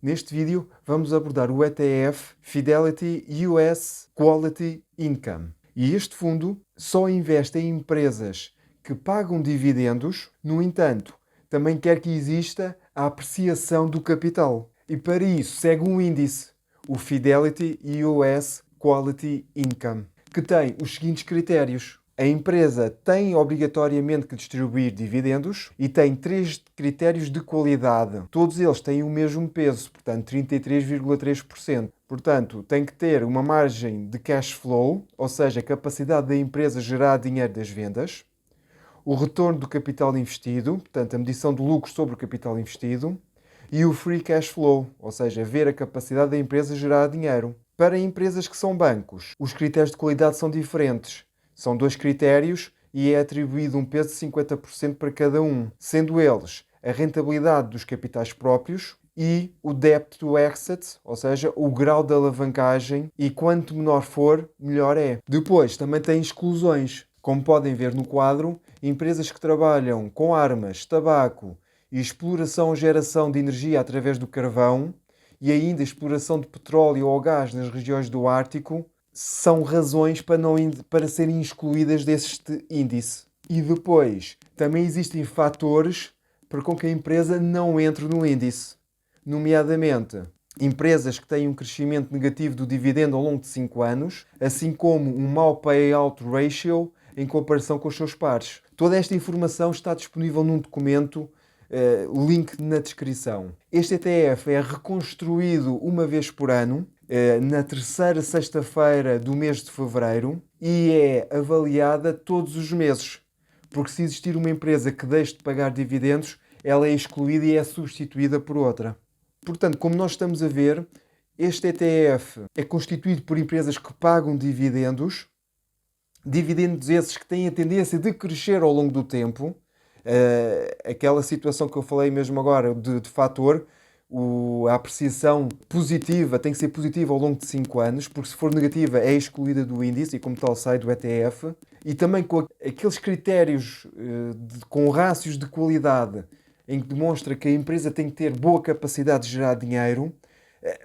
Neste vídeo vamos abordar o ETF Fidelity US Quality Income. E este fundo só investe em empresas que pagam dividendos, no entanto, também quer que exista a apreciação do capital. E para isso segue um índice, o Fidelity US Quality Income, que tem os seguintes critérios. A empresa tem obrigatoriamente que distribuir dividendos e tem 3 critérios de qualidade. Todos eles têm o mesmo peso, portanto 33,3%. Portanto, tem que ter uma margem de cash flow, ou seja, a capacidade da empresa gerar dinheiro das vendas, o retorno do capital investido, portanto a medição do lucro sobre o capital investido, e o free cash flow, ou seja, ver a capacidade da empresa gerar dinheiro. Para empresas que são bancos, os critérios de qualidade são diferentes. São 2 critérios e é atribuído um peso de 50% para cada um, sendo eles a rentabilidade dos capitais próprios e o debt to asset, ou seja, o grau de alavancagem, e quanto menor for, melhor é. Depois também tem exclusões. Como podem ver no quadro, empresas que trabalham com armas, tabaco e exploração ou geração de energia através do carvão e ainda exploração de petróleo ou gás nas regiões do Ártico são razões para serem excluídas deste índice. E depois, também existem fatores para com que a empresa não entre no índice, nomeadamente empresas que têm um crescimento negativo do dividendo ao longo de 5 anos, assim como um mau payout ratio em comparação com os seus pares. Toda esta informação está disponível num documento, link na descrição. Este ETF é reconstruído uma vez por ano, na terceira sexta-feira do mês de fevereiro, e é avaliada todos os meses, porque se existir uma empresa que deixe de pagar dividendos, ela é excluída e é substituída por outra. Portanto, como nós estamos a ver, este ETF é constituído por empresas que pagam dividendos, dividendos esses que têm a tendência de crescer ao longo do tempo. Aquela situação que eu falei mesmo agora de fator, a apreciação positiva tem que ser positiva ao longo de 5 anos, porque se for negativa é excluída do índice e como tal sai do ETF. E também com aqueles critérios com rácios de qualidade em que demonstra que a empresa tem que ter boa capacidade de gerar dinheiro,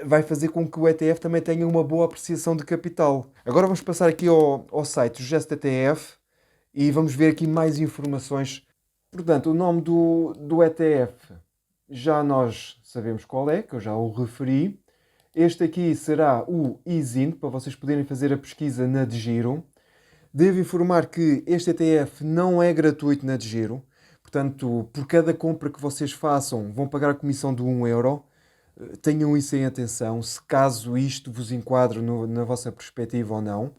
vai fazer com que o ETF também tenha uma boa apreciação de capital. Agora vamos passar aqui ao site do Just ETF e vamos ver aqui mais informações. Portanto, o nome do ETF já nós sabemos qual é, que eu já o referi. Este aqui será o EasyInt, para vocês poderem fazer a pesquisa na DeGiro. Devo informar que este ETF não é gratuito na DeGiro. Portanto, por cada compra que vocês façam, vão pagar a comissão de 1€. Tenham isso em atenção, se caso isto vos enquadre na vossa perspectiva ou não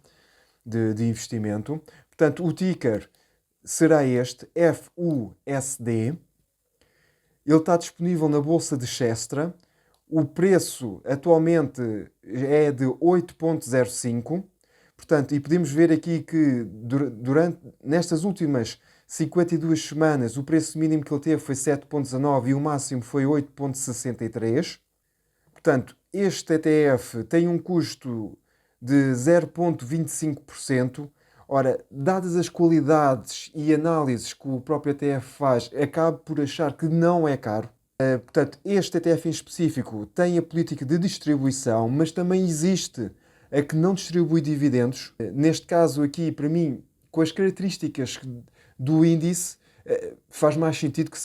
de investimento. Portanto, o ticker será este, FUSD. Ele está disponível na Bolsa de Chestra. O preço atualmente é de 8,05. Portanto, e podemos ver aqui que nestas últimas 52 semanas o preço mínimo que ele teve foi 7,19 e o máximo foi 8,63. Portanto, este ETF tem um custo de 0,25%. Ora, dadas as qualidades e análises que o próprio ETF faz, acabo por achar que não é caro. Portanto, este ETF em específico tem a política de distribuição, mas também existe a que não distribui dividendos. Neste caso aqui, para mim, com as características do índice, faz mais sentido que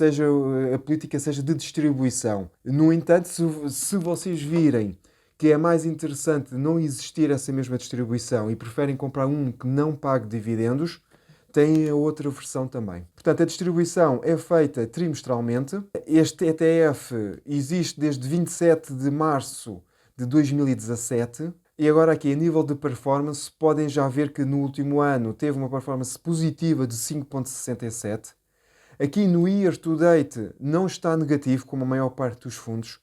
a política seja de distribuição. No entanto, se vocês virem que é mais interessante não existir essa mesma distribuição e preferem comprar um que não pague dividendos, tem a outra versão também. Portanto, a distribuição é feita trimestralmente. Este ETF existe desde 27 de março de 2017. E agora aqui, a nível de performance, podem já ver que no último ano teve uma performance positiva de 5,67. Aqui no year to date não está negativo, como a maior parte dos fundos.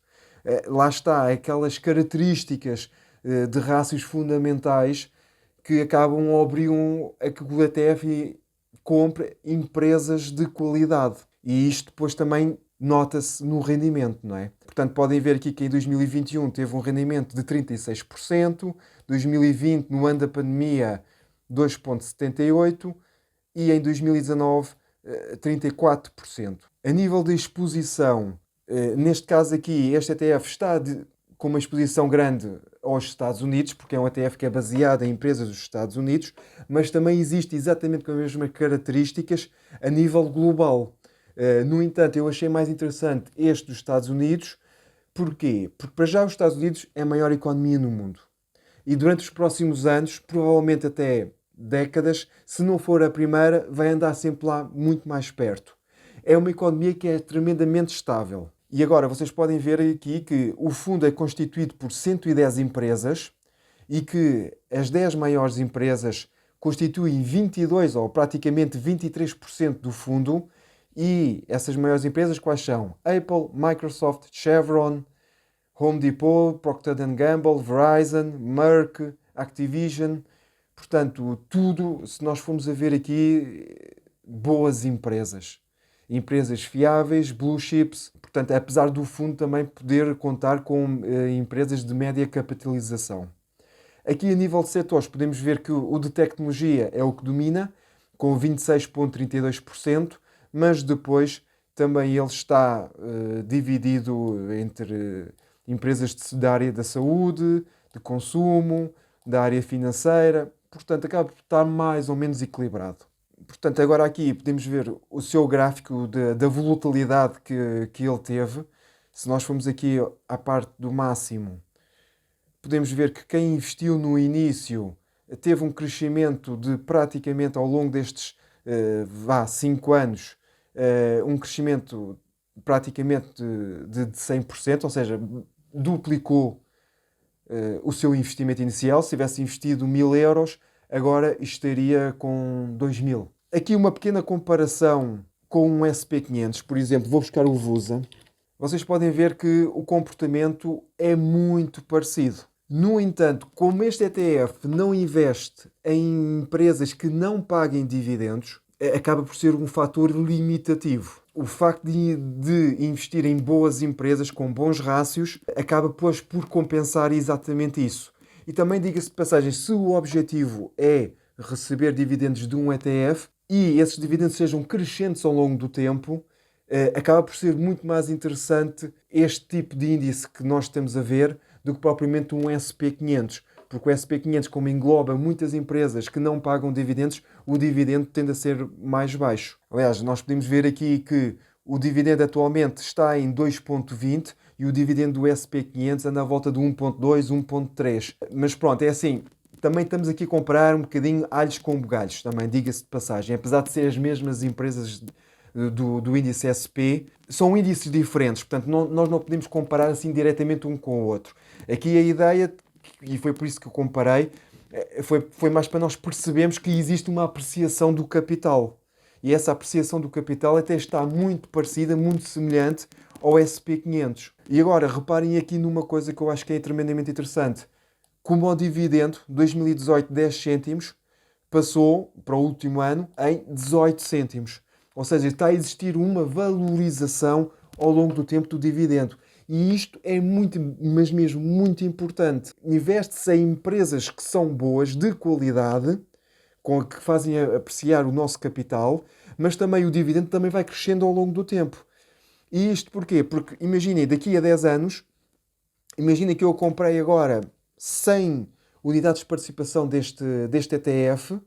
Lá está, aquelas características de rácios fundamentais que obrigam a que o ETF compre empresas de qualidade. E isto depois também nota-se no rendimento, não é? Portanto, podem ver aqui que em 2021 teve um rendimento de 36%, 2020, no ano da pandemia, 2,78% e em 2019, 34%. A nível de exposição, Neste caso aqui, este ETF está com uma exposição grande aos Estados Unidos, porque é um ETF que é baseado em empresas dos Estados Unidos, mas também existe exatamente com as mesmas características a nível global. No entanto, eu achei mais interessante este dos Estados Unidos. Porquê? Porque para já os Estados Unidos é a maior economia no mundo. E durante os próximos anos, provavelmente até décadas, se não for a primeira, vai andar sempre lá muito mais perto. É uma economia que é tremendamente estável. E agora vocês podem ver aqui que o fundo é constituído por 110 empresas e que as 10 maiores empresas constituem 22 ou praticamente 23% do fundo. E essas maiores empresas quais são? Apple, Microsoft, Chevron, Home Depot, Procter Gamble, Verizon, Merck, Activision. Portanto, tudo, se nós formos a ver aqui, boas empresas. Empresas fiáveis, blue chips. Portanto, apesar do fundo também poder contar com empresas de média capitalização. Aqui, a nível de setores, podemos ver que o de tecnologia é o que domina, com 26,32%, mas depois também ele está dividido entre empresas da área da saúde, de consumo, da área financeira. Portanto, acaba por estar mais ou menos equilibrado. Portanto, agora aqui podemos ver o seu gráfico da volatilidade que ele teve. Se nós formos aqui à parte do máximo, podemos ver que quem investiu no início teve um crescimento de praticamente ao longo destes 5 anos, um crescimento praticamente de 100%, ou seja, duplicou o seu investimento inicial. Se tivesse investido 1000 euros, agora estaria com 2000. Aqui uma pequena comparação com um SP500, por exemplo, vou buscar o VUSA. Vocês podem ver que o comportamento é muito parecido. No entanto, como este ETF não investe em empresas que não paguem dividendos, acaba por ser um fator limitativo. O facto de investir em boas empresas com bons rácios acaba, pois, por compensar exatamente isso. E também diga-se de passagem, se o objetivo é receber dividendos de um ETF e esses dividendos sejam crescentes ao longo do tempo, acaba por ser muito mais interessante este tipo de índice que nós estamos a ver do que propriamente um SP500. Porque o SP500, como engloba muitas empresas que não pagam dividendos, o dividendo tende a ser mais baixo. Aliás, nós podemos ver aqui que o dividendo atualmente está em 2,20 e o dividendo do SP500 anda à volta de 1,2, 1,3. Mas pronto, é assim, também estamos aqui a comparar um bocadinho alhos com bugalhos, também diga-se de passagem. Apesar de ser as mesmas empresas do índice SP, são índices diferentes, portanto nós não podemos comparar assim diretamente um com o outro. Aqui a ideia, e foi por isso que eu comparei, foi mais para nós percebermos que existe uma apreciação do capital. E essa apreciação do capital até está muito parecida, muito semelhante ao SP500. E agora, reparem aqui numa coisa que eu acho que é tremendamente interessante. Como o dividendo, 2018, 10 cêntimos, passou para o último ano em 18 cêntimos. Ou seja, está a existir uma valorização ao longo do tempo do dividendo. E isto é muito, mas mesmo muito importante. Investe-se em empresas que são boas, de qualidade, que fazem apreciar o nosso capital, mas também o dividendo também vai crescendo ao longo do tempo. E isto porquê? Porque imaginem, daqui a 10 anos, imaginem que eu comprei agora 100 unidades de participação deste ETF,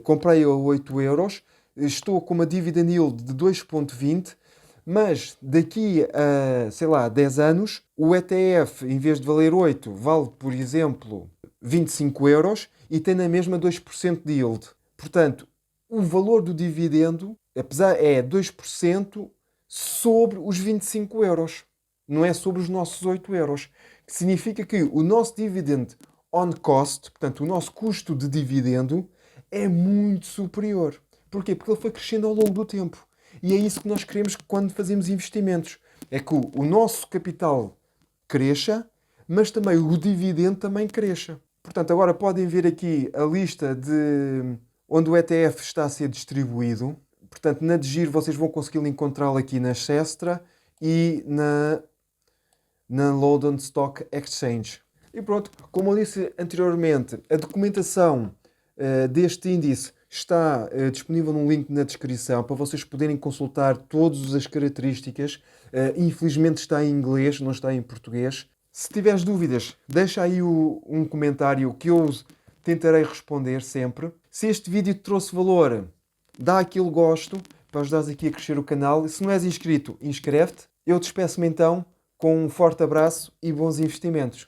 comprei a 8 euros, estou com uma dividend yield de 2,20, mas daqui a, sei lá, 10 anos, o ETF, em vez de valer 8, vale, por exemplo, 25 euros e tem na mesma 2% de yield. Portanto, o valor do dividendo, apesar é 2% sobre os 25 euros, não é sobre os nossos 8 euros. Que significa que o nosso dividend on cost, portanto, o nosso custo de dividendo, é muito superior. Porquê? Porque ele foi crescendo ao longo do tempo. E é isso que nós queremos quando fazemos investimentos. É que o nosso capital cresça, mas também o dividendo também cresça. Portanto, agora podem ver aqui a lista de onde o ETF está a ser distribuído. Portanto, na de Giro vocês vão conseguir encontrá-lo aqui na Xestra e na London Stock Exchange. E pronto, como eu disse anteriormente, a documentação deste índice está disponível num link na descrição para vocês poderem consultar todas as características. Infelizmente está em inglês, não está em português. Se tiveres dúvidas, deixa aí um comentário que eu tentarei responder sempre. Se este vídeo te trouxe valor, dá aquele gosto para ajudares aqui a crescer o canal. Se não és inscrito, inscreve-te. Eu despeço-me então com um forte abraço e bons investimentos.